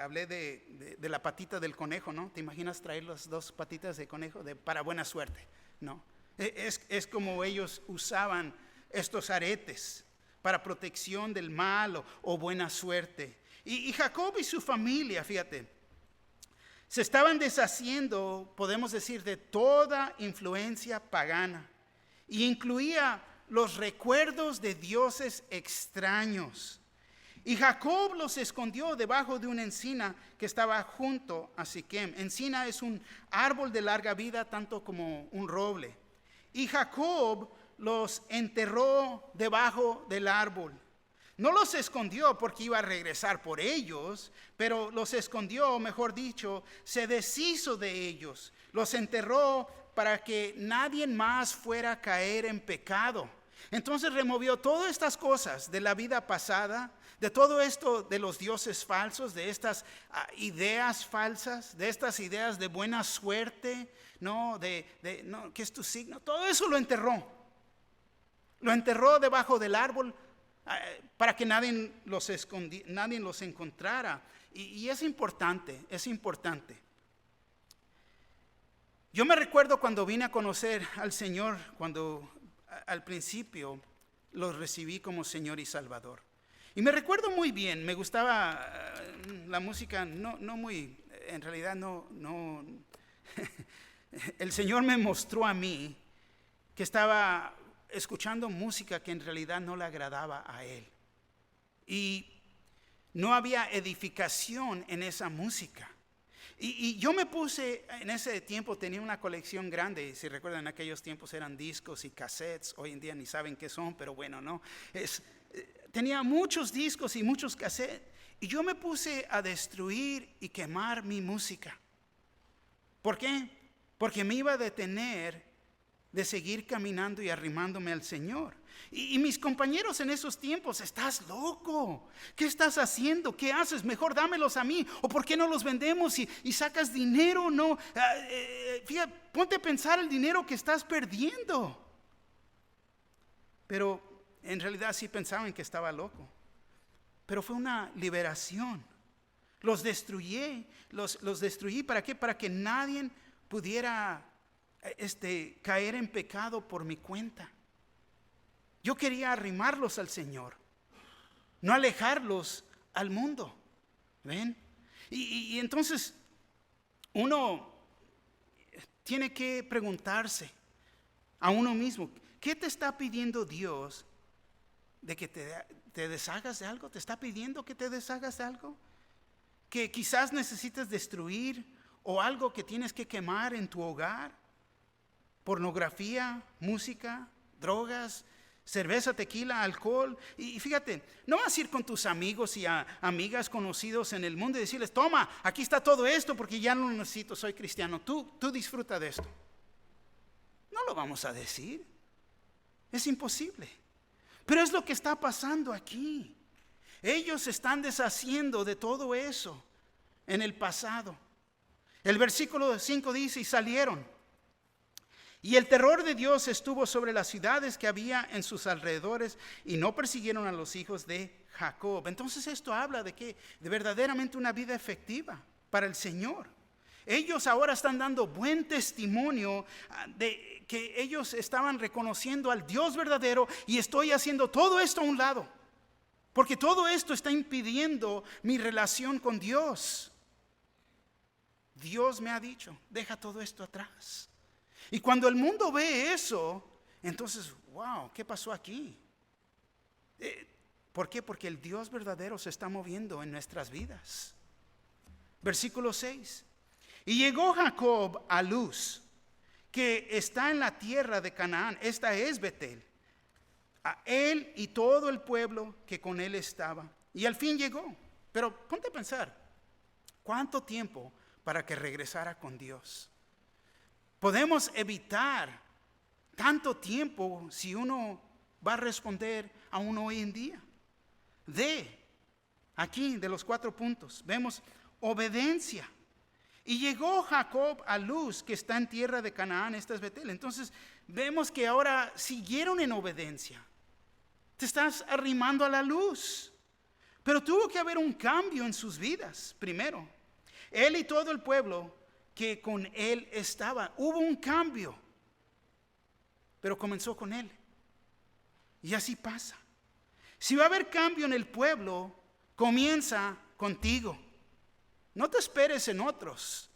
hablé de la patita del conejo, ¿no? ¿Te imaginas traer las dos patitas de conejo para buena suerte? No. Es como ellos usaban estos aretes para protección del mal o buena suerte. Y Jacob y su familia, fíjate, se estaban deshaciendo, podemos decir, de toda influencia pagana. Y incluía los recuerdos de dioses extraños. Y Jacob los escondió debajo de una encina que estaba junto a Siquem. Encina es un árbol de larga vida, tanto como un roble. Y Jacob los enterró debajo del árbol. No los escondió porque iba a regresar por ellos, pero los escondió, o mejor dicho, se deshizo de ellos. Los enterró para que nadie más fuera a caer en pecado. Entonces removió todas estas cosas de la vida pasada, de todo esto de los dioses falsos, de estas ideas falsas, de estas ideas de buena suerte, no, ¿qué es tu signo? Todo eso lo enterró. Lo enterró debajo del árbol para que nadie los encontrara. Y es importante. Yo me recuerdo cuando vine a conocer al Señor, cuando al principio lo recibí como Señor y Salvador. Y me recuerdo muy bien, me gustaba la música, en realidad no. El Señor me mostró a mí que estaba escuchando música que en realidad no le agradaba a Él. Y no había edificación en esa música. Y yo me puse, en ese tiempo tenía una colección grande, si recuerdan, en aquellos tiempos eran discos y cassettes, hoy en día ni saben qué son, pero bueno, no. Tenía muchos discos y muchos cassettes, y yo me puse a destruir y quemar mi música. ¿Por qué? Porque me iba a detener de seguir caminando y arrimándome al Señor. Y mis compañeros en esos tiempos, estás loco, ¿qué estás haciendo? ¿Qué haces? Mejor dámelos a mí, o ¿por qué no los vendemos y sacas dinero? No, fíjate, ponte a pensar el dinero que estás perdiendo. Pero en realidad sí pensaban que estaba loco, pero fue una liberación. Los destruí, ¿para qué? Para que nadie pudiera caer en pecado por mi cuenta. Yo quería arrimarlos al Señor, no alejarlos al mundo. ¿Ven? Y entonces uno tiene que preguntarse a uno mismo, ¿qué te está pidiendo Dios de que te deshagas de algo? ¿Te está pidiendo que te deshagas de algo? ¿Que quizás necesites destruir o algo que tienes que quemar en tu hogar? Pornografía, música, drogas, cerveza, tequila, alcohol. Y fíjate, no vas a ir con tus amigos y amigas conocidos en el mundo y decirles, toma, aquí está todo esto porque ya no lo necesito, soy cristiano. Tú disfruta de esto. No lo vamos a decir. Es imposible. Pero es lo que está pasando aquí. Ellos se están deshaciendo de todo eso en el pasado. El versículo 5 dice, y salieron. Y el terror de Dios estuvo sobre las ciudades que había en sus alrededores y no persiguieron a los hijos de Jacob. Entonces esto habla de que de verdaderamente una vida efectiva para el Señor. Ellos ahora están dando buen testimonio de que ellos estaban reconociendo al Dios verdadero y estoy haciendo todo esto a un lado. Porque todo esto está impidiendo mi relación con Dios. Dios me ha dicho, deja todo esto atrás. Y cuando el mundo ve eso, entonces, wow, ¿qué pasó aquí? ¿Por qué? Porque el Dios verdadero se está moviendo en nuestras vidas. Versículo 6. Y llegó Jacob a Luz, que está en la tierra de Canaán. Esta es Betel. A él y todo el pueblo que con él estaba. Y al fin llegó. Pero ponte a pensar, ¿cuánto tiempo para que regresara con Dios? Podemos evitar tanto tiempo si uno va a responder a uno hoy en día. Aquí de los 4 puntos, vemos obediencia. Y llegó Jacob a Luz, que está en tierra de Canaán, esta es Betel. Entonces vemos que ahora siguieron en obediencia. Te estás arrimando a la luz. Pero tuvo que haber un cambio en sus vidas, primero. Él y todo el pueblo que con él estaba. Hubo un cambio. Pero comenzó con él. Y así pasa. Si va a haber cambio en el pueblo, comienza contigo. No te esperes en otros.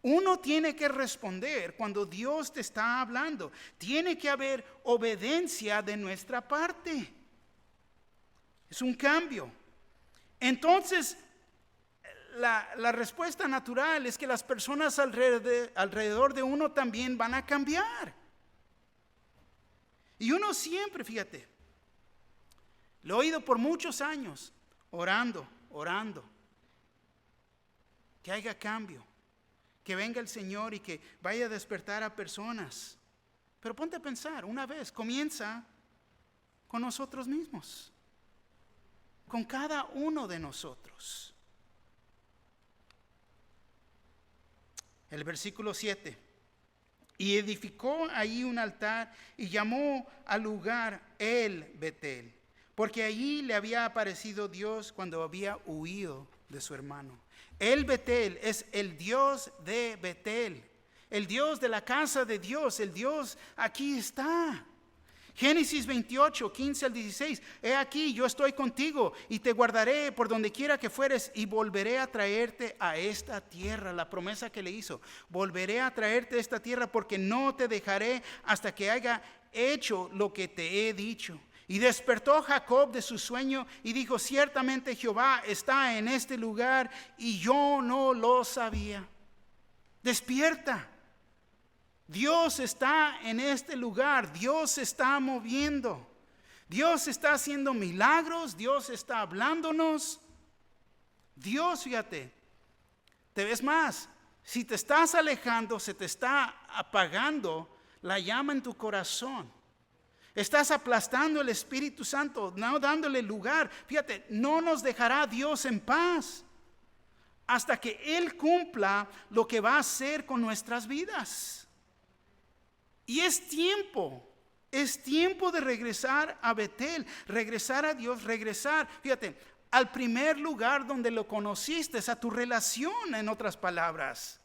Uno tiene que responder cuando Dios te está hablando. Tiene que haber obediencia de nuestra parte. Es un cambio. Entonces, la respuesta natural es que las personas alrededor de uno también van a cambiar. Y uno siempre, fíjate, lo he oído por muchos años, orando, que haya cambio, que venga el Señor y que vaya a despertar a personas. Pero ponte a pensar, una vez comienza con nosotros mismos, con cada uno de nosotros. El versículo 7. Y edificó ahí un altar y llamó al lugar El Betel, porque allí le había aparecido Dios cuando había huido de su hermano. El Betel es el Dios de Betel, el Dios de la casa de Dios, el Dios aquí está. Génesis 28, 15 al 16. He aquí, yo estoy contigo y te guardaré por donde quiera que fueres y volveré a traerte a esta tierra. La promesa que le hizo. Volveré a traerte a esta tierra porque no te dejaré hasta que haya hecho lo que te he dicho. Y despertó Jacob de su sueño y dijo, ciertamente Jehová está en este lugar y yo no lo sabía. Despierta. Dios está en este lugar, Dios se está moviendo, Dios está haciendo milagros, Dios está hablándonos. Dios, fíjate, te ves más, si te estás alejando, se te está apagando la llama en tu corazón. Estás aplastando el Espíritu Santo, no dándole lugar. Fíjate, no nos dejará Dios en paz hasta que Él cumpla lo que va a hacer con nuestras vidas. Y es tiempo de regresar a Betel, regresar a Dios, regresar, fíjate, al primer lugar donde lo conociste, a tu relación, en otras palabras.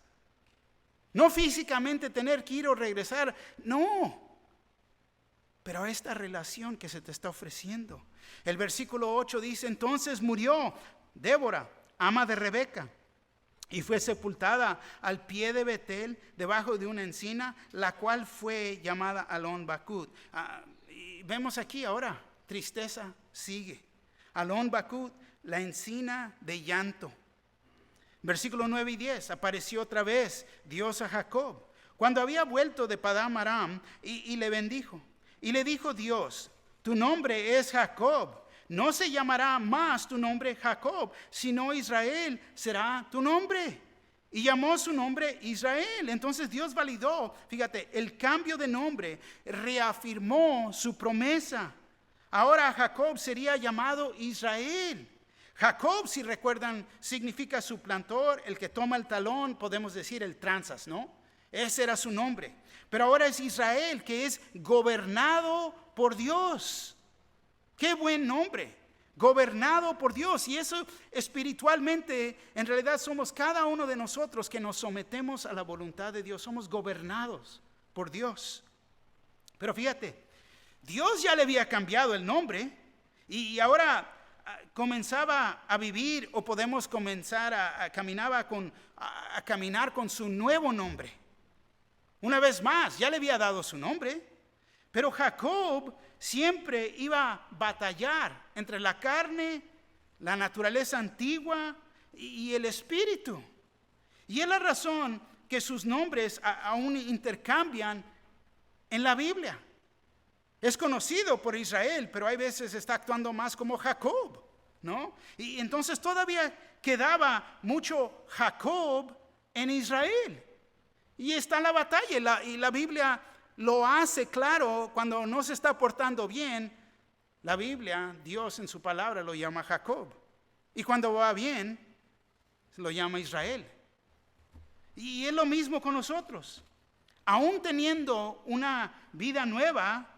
No físicamente tener que ir o regresar, no. Pero a esta relación que se te está ofreciendo. El versículo 8 dice, entonces murió Débora, ama de Rebeca, y fue sepultada al pie de Betel, debajo de una encina, la cual fue llamada Alon Bakut. Y vemos aquí ahora, tristeza sigue. Alon Bakut, la encina de llanto. Versículo 9 y 10, apareció otra vez Dios a Jacob, cuando había vuelto de Padán Aram, y le bendijo. Y le dijo Dios, tu nombre es Jacob. No se llamará más tu nombre Jacob, sino Israel será tu nombre. y llamó su nombre Israel. Entonces Dios validó, fíjate, el cambio de nombre, reafirmó su promesa. Ahora Jacob sería llamado Israel. Jacob, si recuerdan, significa suplantor, el que toma el talón, podemos decir el tranzas, ¿no? Ese era su nombre. Pero ahora es Israel, que es gobernado por Dios. Qué buen nombre, gobernado por Dios. Y eso espiritualmente, en realidad somos cada uno de nosotros que nos sometemos a la voluntad de Dios. Somos gobernados por Dios. Pero fíjate, Dios ya le había cambiado el nombre y ahora comenzaba a vivir, o podemos comenzar a caminar con su nuevo nombre. Una vez más, ya le había dado su nombre, pero Jacob siempre iba a batallar entre la carne, la naturaleza antigua y el espíritu. Y es la razón que sus nombres aún intercambian en la Biblia. Es conocido por Israel, pero hay veces está actuando más como Jacob, ¿no? Y entonces todavía quedaba mucho Jacob en Israel. Y está la batalla, y la Biblia lo hace claro cuando no se está portando bien. La Biblia, Dios en su palabra lo llama Jacob. Y cuando va bien, lo llama Israel. Y es lo mismo con nosotros. Aún teniendo una vida nueva,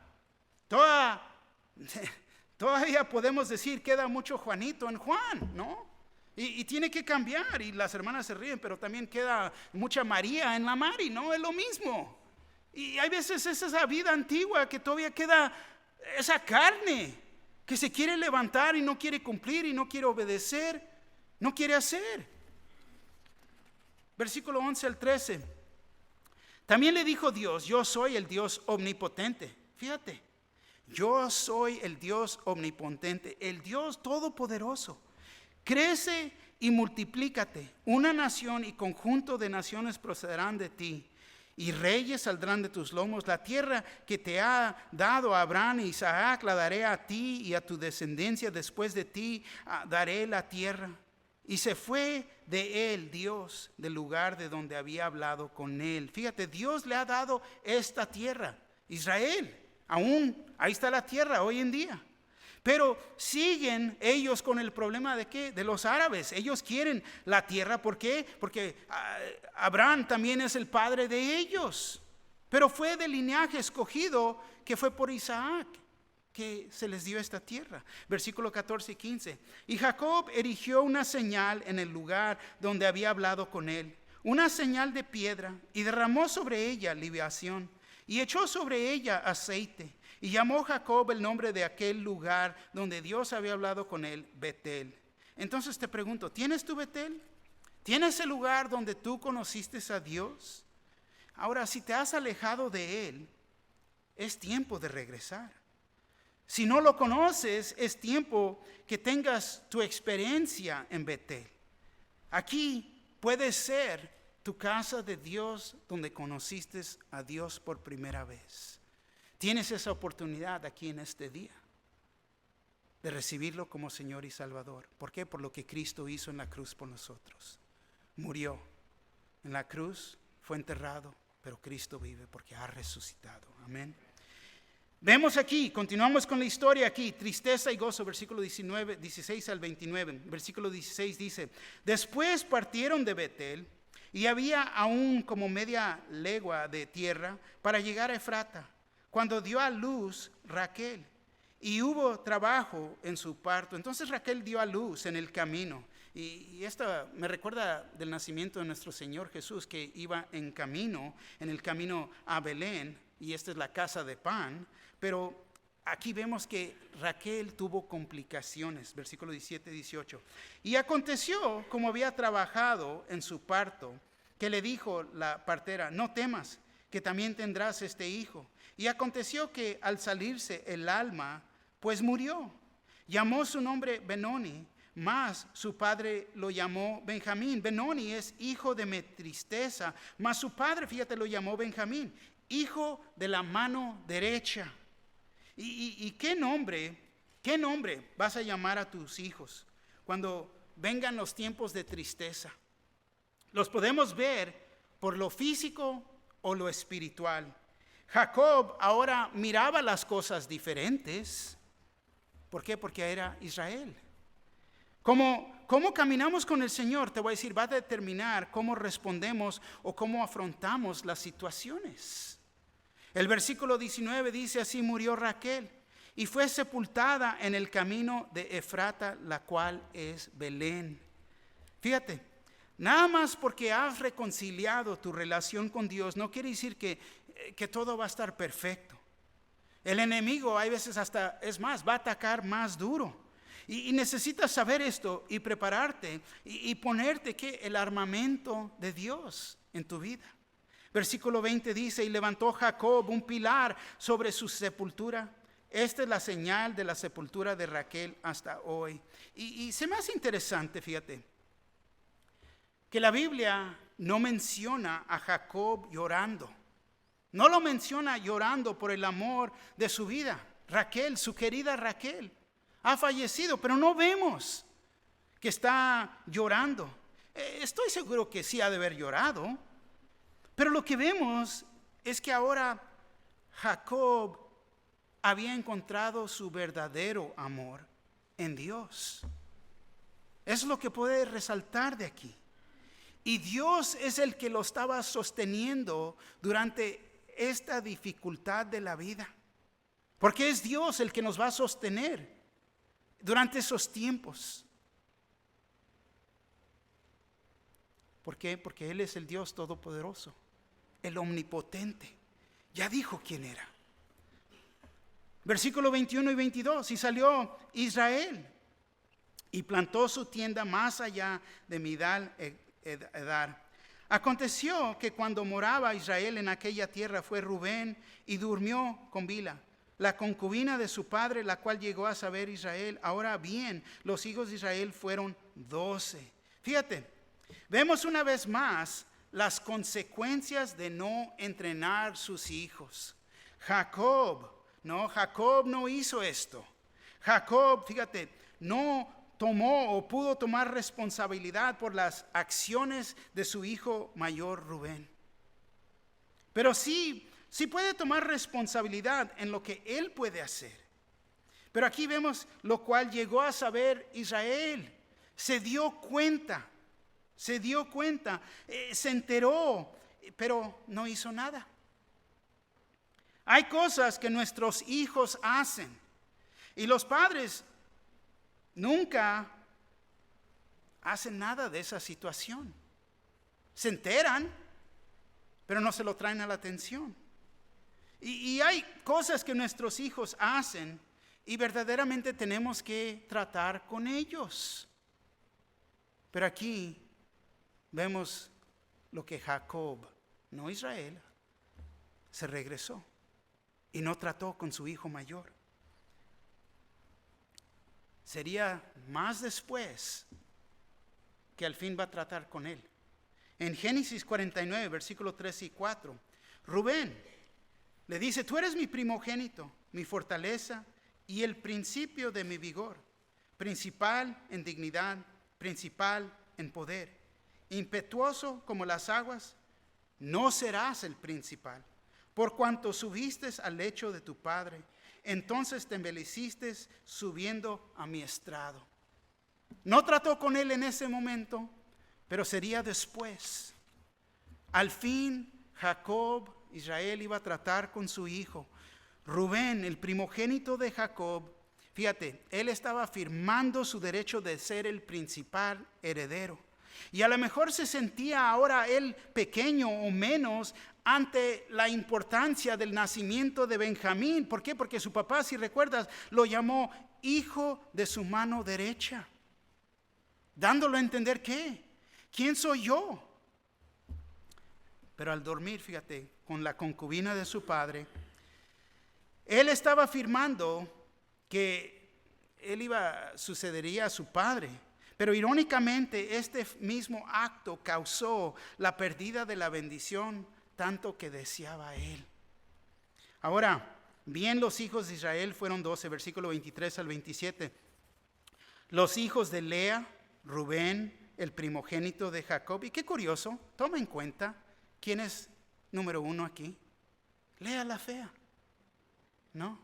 todavía podemos decir, queda mucho Juanito en Juan, ¿no? Y tiene que cambiar, y las hermanas se ríen, pero también queda mucha María en la Mari, ¿no? Es lo mismo. Y hay veces es esa vida antigua que todavía queda esa carne que se quiere levantar y no quiere cumplir y no quiere obedecer, no quiere hacer. Versículo 11 al 13. También le dijo Dios, yo soy el Dios omnipotente. Fíjate, yo soy el Dios omnipotente, el Dios todopoderoso. Crece y multiplícate. Una nación y conjunto de naciones procederán de ti, y reyes saldrán de tus lomos. La tierra que te ha dado Abraham e Isaac la daré a ti y a tu descendencia después de ti. Daré la tierra. Y se fue de él Dios del lugar de donde había hablado con él. Fíjate, Dios le ha dado esta tierra, Israel. Aún ahí está la tierra hoy en día. Pero siguen ellos con el problema de ¿qué? De los árabes. Ellos quieren la tierra. ¿Por qué? Porque Abraham también es el padre de ellos. Pero fue del linaje escogido que fue por Isaac que se les dio esta tierra. Versículo 14 y 15. Y Jacob erigió una señal en el lugar donde había hablado con él, una señal de piedra, y derramó sobre ella libación, y echó sobre ella aceite. Y llamó Jacob el nombre de aquel lugar donde Dios había hablado con él, Betel. Entonces te pregunto, ¿tienes tu Betel? ¿Tienes el lugar donde tú conociste a Dios? Ahora, si te has alejado de él, es tiempo de regresar. Si no lo conoces, es tiempo que tengas tu experiencia en Betel. Aquí puede ser tu casa de Dios donde conociste a Dios por primera vez. Tienes esa oportunidad aquí en este día de recibirlo como Señor y Salvador. ¿Por qué? Por lo que Cristo hizo en la cruz por nosotros. Murió en la cruz, fue enterrado, pero Cristo vive porque ha resucitado. Amén. Vemos aquí, continuamos con la historia aquí, tristeza y gozo, versículo 16 al 29. Versículo 16 dice, después partieron de Betel y había aún como media legua de tierra para llegar a Efrata, cuando dio a luz Raquel, y hubo trabajo en su parto. Entonces Raquel dio a luz en el camino. Y esta me recuerda del nacimiento de nuestro Señor Jesús, que iba en el camino a Belén, y esta es la casa de pan. Pero aquí vemos que Raquel tuvo complicaciones, versículo 17 y 18. Y aconteció, como había trabajado en su parto, que le dijo la partera, no temas, que también tendrás este hijo. Y aconteció que al salirse el alma, pues murió. Llamó su nombre Benoni, mas su padre lo llamó Benjamín. Benoni es hijo de mi tristeza, mas su padre, fíjate, lo llamó Benjamín, hijo de la mano derecha. ¿Y qué nombre vas a llamar a tus hijos cuando vengan los tiempos de tristeza? Los podemos ver por lo físico o lo espiritual. Jacob ahora miraba las cosas diferentes. ¿Por qué? Porque era Israel. Cómo caminamos con el Señor, te voy a decir, va a determinar cómo respondemos o cómo afrontamos las situaciones. El versículo 19 dice: así murió Raquel y fue sepultada en el camino de Efrata, la cual es Belén. Fíjate, nada más porque has reconciliado tu relación con Dios no quiere decir que todo va a estar perfecto. El enemigo hay veces hasta, es más, va a atacar más duro. Y necesitas saber esto y prepararte y ponerte el armamento de Dios en tu vida. Versículo 20 dice: y levantó Jacob un pilar sobre su sepultura. Esta es la señal de la sepultura de Raquel hasta hoy. Y se me hace interesante, fíjate, que la Biblia no menciona a Jacob llorando. No lo menciona llorando por el amor de su vida. Raquel, su querida Raquel, ha fallecido, pero no vemos que está llorando. Estoy seguro que sí ha de haber llorado, pero lo que vemos es que ahora Jacob había encontrado su verdadero amor en Dios. Es lo que puede resaltar de aquí. Y Dios es el que lo estaba sosteniendo durante esta dificultad de la vida. Porque es Dios el que nos va a sostener durante esos tiempos. ¿Por qué? Porque Él es el Dios todopoderoso, el omnipotente. Ya dijo quién era. Versículo 21 y 22. Y salió Israel y plantó su tienda más allá de Midal Edar. Aconteció que cuando moraba Israel en aquella tierra fue Rubén y durmió con Bila, la concubina de su padre, la cual llegó a saber Israel. Ahora bien, los hijos de Israel fueron 12. Fíjate, vemos una vez más las consecuencias de no entrenar sus hijos. Jacob no hizo esto. Jacob, fíjate, no tomó o pudo tomar responsabilidad por las acciones de su hijo mayor Rubén. Pero sí puede tomar responsabilidad en lo que él puede hacer. Pero aquí vemos lo cual llegó a saber Israel. Se dio cuenta, se enteró, pero no hizo nada. Hay cosas que nuestros hijos hacen y los padres nunca hacen nada de esa situación. Se enteran, pero no se lo traen a la atención. Y hay cosas que nuestros hijos hacen y verdaderamente tenemos que tratar con ellos. Pero aquí vemos lo que Jacob, no Israel, se regresó y no trató con su hijo mayor. Sería más después que al fin va a tratar con él. En Génesis 49, versículos 3 y 4, Rubén le dice: tú eres mi primogénito, mi fortaleza y el principio de mi vigor, principal en dignidad, principal en poder, impetuoso como las aguas, no serás el principal, por cuanto subiste al lecho de tu padre. Entonces te envileciste subiendo a mi estrado. No trató con él en ese momento, pero sería después. Al fin Jacob, Israel, iba a tratar con su hijo. Rubén, el primogénito de Jacob, fíjate, él estaba afirmando su derecho de ser el principal heredero. Y a lo mejor se sentía ahora él pequeño o menos ante la importancia del nacimiento de Benjamín. ¿Por qué? Porque su papá, si recuerdas, lo llamó hijo de su mano derecha, dándolo a entender ¿quién soy yo? Pero al dormir, fíjate, con la concubina de su padre, él estaba afirmando que sucedería a su padre. Pero irónicamente, este mismo acto causó la pérdida de la bendición tanto que deseaba él. Ahora, bien, los hijos de Israel fueron 12, versículo 23 al 27. Los hijos de Lea, Rubén, el primogénito de Jacob. Y qué curioso, toma en cuenta quién es número uno aquí. Lea la fea. No.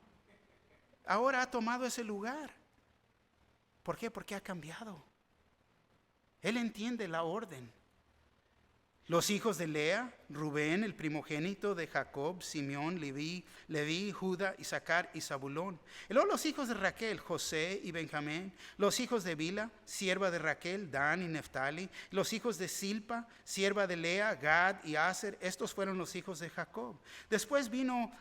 Ahora ha tomado ese lugar. ¿Por qué? Porque ha cambiado. Él entiende la orden. Los hijos de Lea, Rubén, el primogénito de Jacob, Simeón, Leví, Judá, Isaacar y Zabulón. Y luego los hijos de Raquel, José y Benjamín. Los hijos de Bila, sierva de Raquel, Dan y Neftali. Los hijos de Silpa, sierva de Lea, Gad y Aser. Estos fueron los hijos de Jacob. Después vino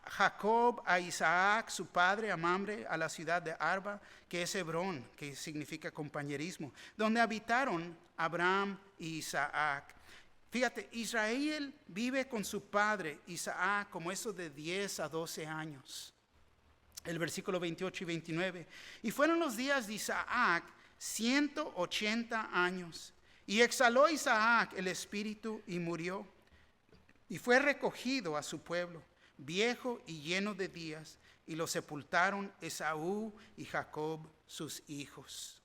Jacob a Isaac, su padre, a Mamre, a la ciudad de Arba, que es Hebrón, que significa compañerismo, donde habitaron Abraham y Isaac. Fíjate, Israel vive con su padre Isaac como eso de 10 a 12 años. El versículo 28 y 29. Y fueron los días de Isaac 180 años. Y exhaló Isaac el espíritu y murió. Y fue recogido a su pueblo, viejo y lleno de días. Y lo sepultaron Esaú y Jacob, sus hijos.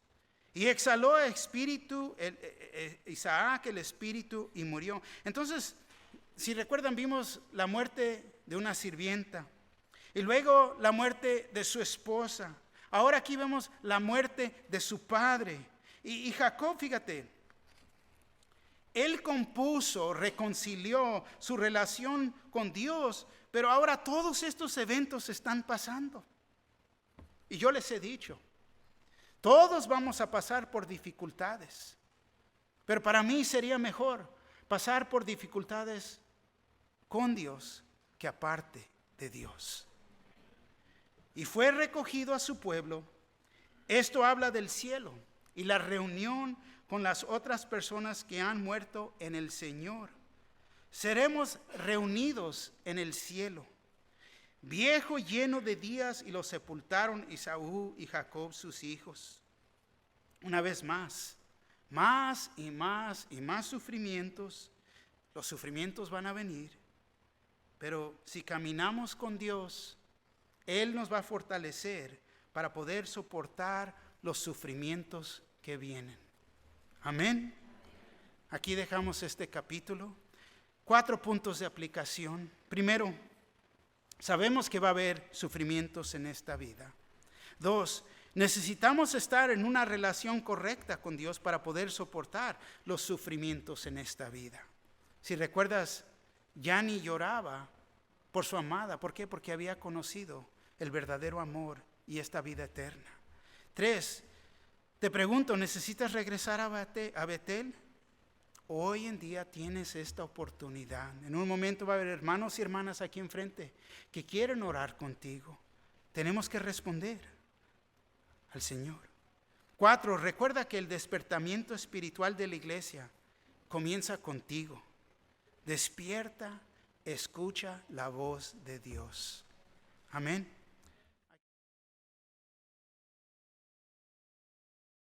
Y exhaló el espíritu, Isaac el espíritu y murió. Entonces, si recuerdan, vimos la muerte de una sirvienta. Y luego la muerte de su esposa. Ahora aquí vemos la muerte de su padre. Y Jacob, fíjate, él compuso, reconcilió su relación con Dios. Pero ahora todos estos eventos están pasando. Y yo les he dicho, todos vamos a pasar por dificultades, pero para mí sería mejor pasar por dificultades con Dios que aparte de Dios. Y fue recogido a su pueblo. Esto habla del cielo y la reunión con las otras personas que han muerto en el Señor. Seremos reunidos en el cielo. Viejo lleno de días, y lo sepultaron Esaú y Jacob sus hijos. Una vez más y más y más sufrimientos. Los sufrimientos van a venir, pero si caminamos con Dios, Él nos va a fortalecer para poder soportar los sufrimientos que vienen. Amén. Aquí dejamos este capítulo. 4 puntos de aplicación. Primero, sabemos que va a haber sufrimientos en esta vida. 2, necesitamos estar en una relación correcta con Dios para poder soportar los sufrimientos en esta vida. Si recuerdas, Yani lloraba por su amada. ¿Por qué? Porque había conocido el verdadero amor y esta vida eterna. 3, te pregunto, ¿necesitas regresar a Betel? Hoy en día tienes esta oportunidad. En un momento va a haber hermanos y hermanas aquí enfrente que quieren orar contigo. Tenemos que responder al Señor. 4, recuerda que el despertamiento espiritual de la iglesia comienza contigo. Despierta, escucha la voz de Dios. Amén.